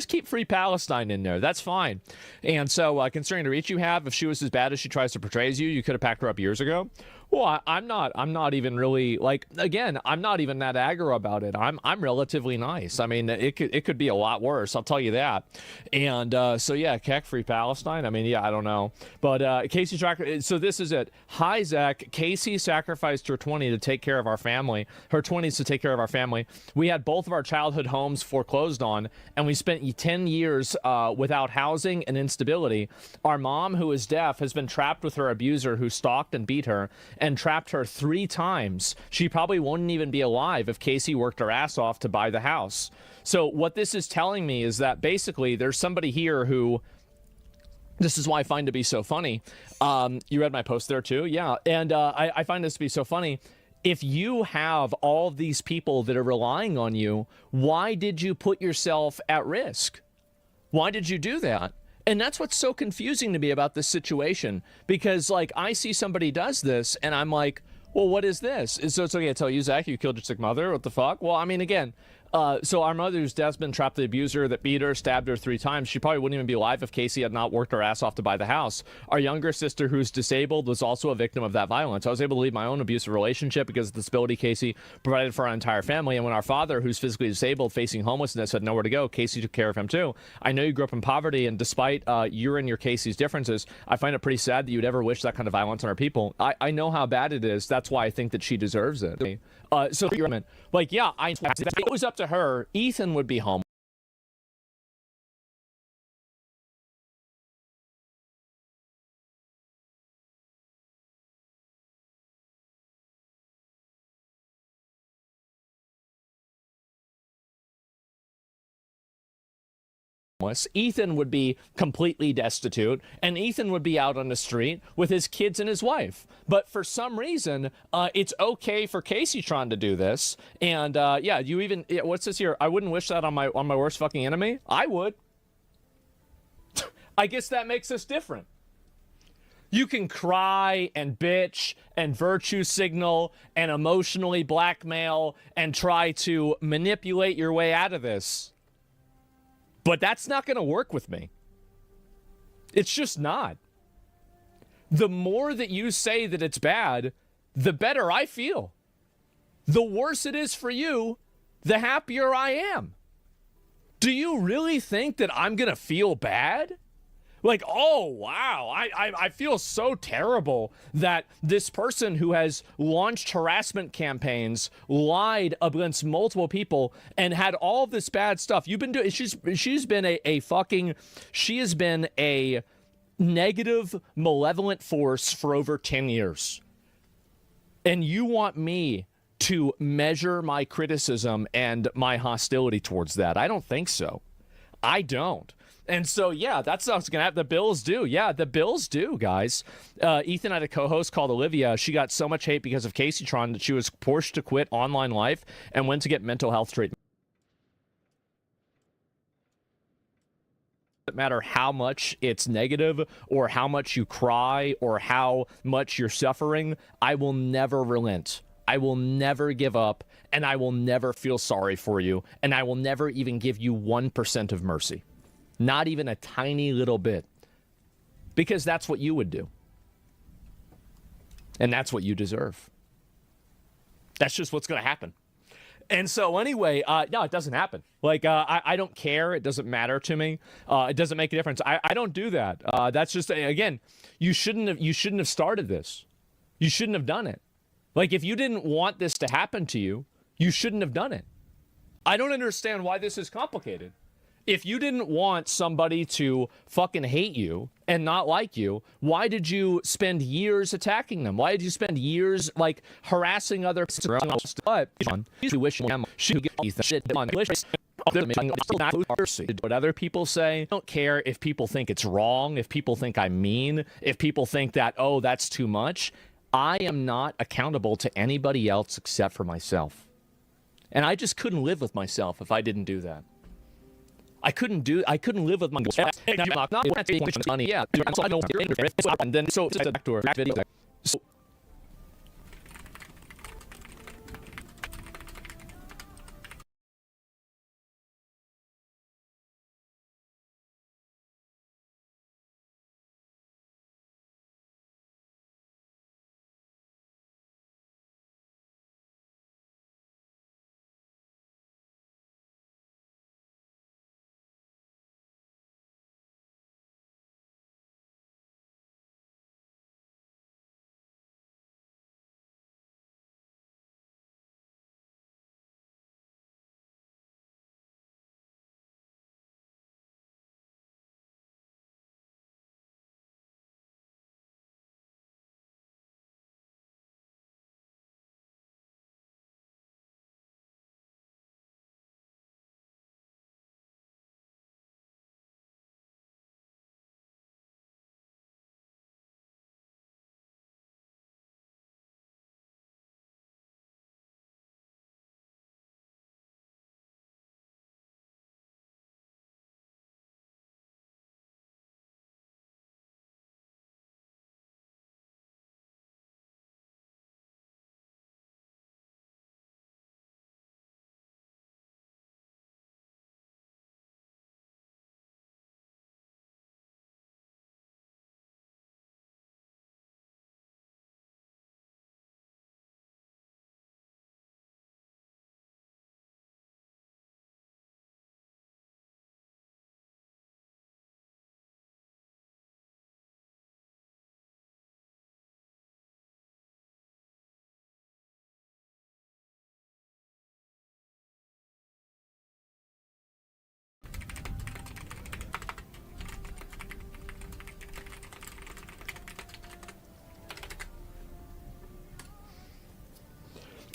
just keep Free Palestine in there. That's fine. And so, considering the reach you have, if she was as bad as she tries to portray you, you could have packed her up years ago. Well, I'm not even really, like, again, I'm not even that aggro about it. I'm relatively nice. I mean, it could be a lot worse, I'll tell you that. And so yeah, Keck, Free Palestine. I mean, yeah, I don't know. But Casey Tracker, so this is it. Hi, Zach. Casey sacrificed her 20 to take care of our family. Her 20s to take care of our family. We had both of our childhood homes foreclosed on, and we spent 10 years without housing and instability. Our mom, who is deaf, has been trapped with her abuser who stalked and beat her and trapped her 3 times. She probably wouldn't even be alive if Casey worked her ass off to buy the house. So what this is telling me is that basically there's somebody here who, this is why I find it to be so funny. You read my post there too? Yeah. And I find this to be so funny. If you have all of these people that are relying on you, why did you put yourself at risk? Why did you do that? And that's what's so confusing to me about this situation, because, like, I see somebody does this and I'm like, well, what is this? So it's okay to tell you, Zach, you killed your sick mother? What the fuck? Well, I mean, again, so our mother's death's been trapped the abuser that beat her, stabbed her 3 times. She probably wouldn't even be alive if Casey had not worked her ass off to buy the house. Our younger sister, who's disabled, was also a victim of that violence. I was able to leave my own abusive relationship because of the disability Casey provided for our entire family. And when our father, who's physically disabled, facing homelessness, had nowhere to go, Casey took care of him too. I know you grew up in poverty, and despite your and your Casey's differences, I find it pretty sad that you'd ever wish that kind of violence on our people. I know how bad it is. That's why I think that she deserves it. So you're like, yeah, if it was up to her, Ethan would be home. Ethan would be completely destitute, and Ethan would be out on the street with his kids and his wife. But for some reason, it's okay for Casey trying to do this. And yeah, you even, what's this here? I wouldn't wish that on my worst fucking enemy. I would. I guess that makes us different. You can cry and bitch and virtue signal and emotionally blackmail and try to manipulate your way out of this. But that's not going to work with me. It's just not. The more that you say that it's bad, the better I feel. The worse it is for you, the happier I am. Do you really think that I'm going to feel bad? Like, oh, wow, I feel so terrible that this person who has launched harassment campaigns, lied against multiple people, and had all of this bad stuff. You've been doing, she's been she has been a negative, malevolent force for over 10 years. And you want me to measure my criticism and my hostility towards that? I don't think so. I don't. And so, yeah, that's what's going to happen. The Bills do. Yeah, the Bills do, guys. Ethan had a co-host called Olivia. She got so much hate because of Casey Tron that she was forced to quit online life and went to get mental health treatment. It doesn't matter how much it's negative or how much you cry or how much you're suffering. I will never relent. I will never give up, and I will never feel sorry for you, and I will never even give you 1% of mercy. Not even a tiny little bit. Because that's what you would do. And that's what you deserve. That's just what's going to happen. And so anyway, no, it doesn't happen. Like, I don't care. It doesn't matter to me. It doesn't make a difference. I don't do that. That's just, again, you shouldn't have started this. You shouldn't have done it. Like, if you didn't want this to happen to you, you shouldn't have done it. I don't understand why this is complicated. If you didn't want somebody to fucking hate you and not like you, why did you spend years attacking them? Why did you spend years, like, harassing other people? What other people say, I don't care if people think it's wrong, if people think I'm mean, if people think that, oh, that's too much. I am not accountable to anybody else except for myself. And I just couldn't live with myself if I didn't do that. I couldn't live with my money. Yeah, and then so back to our video. So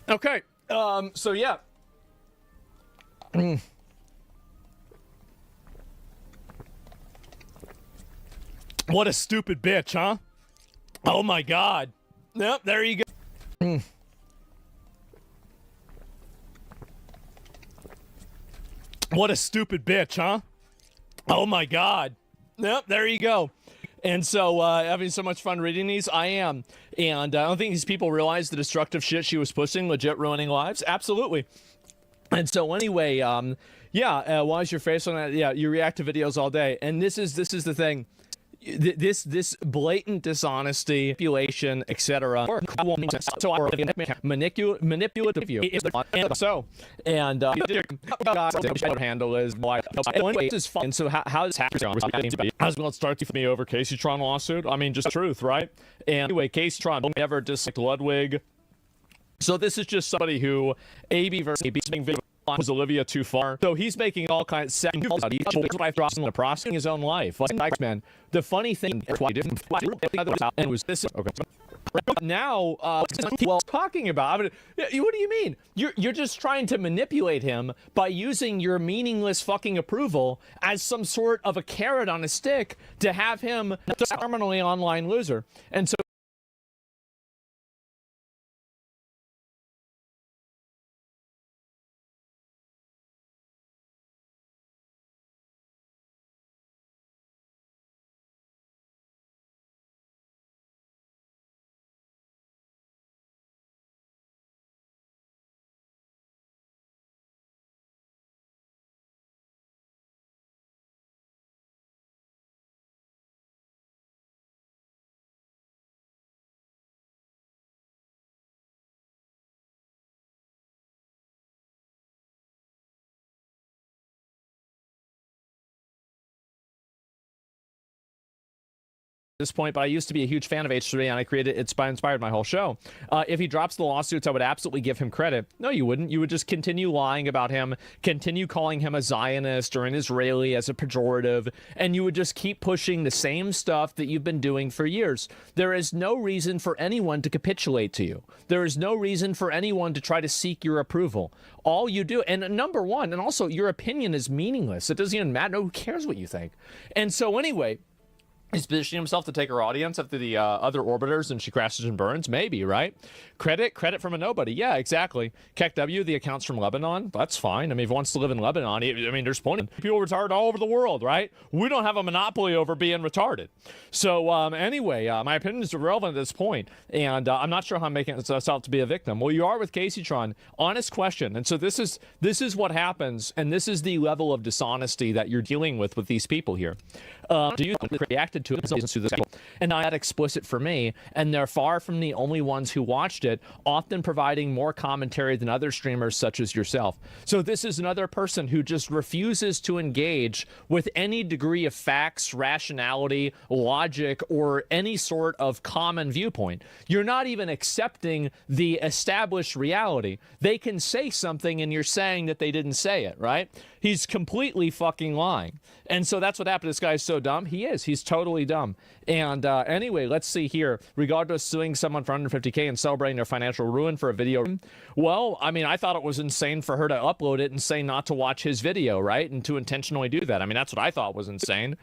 Okay. So yeah. What a stupid bitch, huh? Oh my God. Yep, there you go. What a stupid bitch, huh? Oh my God. Yep, there you go. And so, having so much fun reading these, I am. And I don't think these people realize the destructive shit she was pushing, legit ruining lives. Absolutely. And so anyway, yeah, why is your face on that? Yeah, you react to videos all day. And this is the thing. This blatant dishonesty, manipulation, etc. So manipulative you. So and handle is why. And so how is happening? Let's start with me over Casey Tron lawsuit. I mean, just truth, right? And anyway, Casey Tron never disliked Ludwig. So this is just somebody who AB versus AB video. Was Olivia too far? So he's making all kinds of second prosecuting his own life. Like, man, the funny thing and was this okay. Now, well, talking about, I mean, what do you mean? You're just trying to manipulate him by using your meaningless fucking approval as some sort of a carrot on a stick to have him a terminally online loser. And so this point, but I used to be a huge fan of H3 and I created it's inspired my whole show. If he drops the lawsuits, I would absolutely give him credit. No, you wouldn't. You would just continue lying about him, continue calling him a Zionist or an Israeli as a pejorative, and you would just keep pushing the same stuff that you've been doing for years. There is no reason for anyone to capitulate to you. There is no reason for anyone to try to seek your approval. All you do, and number one, and also your opinion is meaningless. It doesn't even matter. Who cares what you think? And so anyway, he's positioning himself to take her audience after the other orbiters and she crashes and burns. Maybe, right? Credit from a nobody. Yeah, exactly. KEKW, the accounts from Lebanon. That's fine. I mean, if he wants to live in Lebanon, I mean, there's plenty of people retarded all over the world, right? We don't have a monopoly over being retarded. So anyway, my opinion is irrelevant at this point, and I'm not sure how I'm making myself to be a victim. Well, you are with Casey Tron. Honest question. And so this is what happens, and this is the level of dishonesty that you're dealing with these people here. Do you reacted to it and not that explicit for me, and they're far from the only ones who watched it, often providing more commentary than other streamers such as yourself. So this is another person who just refuses to engage with any degree of facts, rationality, logic, or any sort of common viewpoint. You're not even accepting the established reality. They can say something and you're saying that they didn't say it, right? He's completely fucking lying. And so that's what happened. This guy's so dumb. He is. He's totally dumb. And anyway, let's see here. Regardless, suing someone for $150K and celebrating their financial ruin for a video. Well, I mean, I thought it was insane for her to upload it and say not to watch his video, right? And to intentionally do that. I mean, that's what I thought was insane.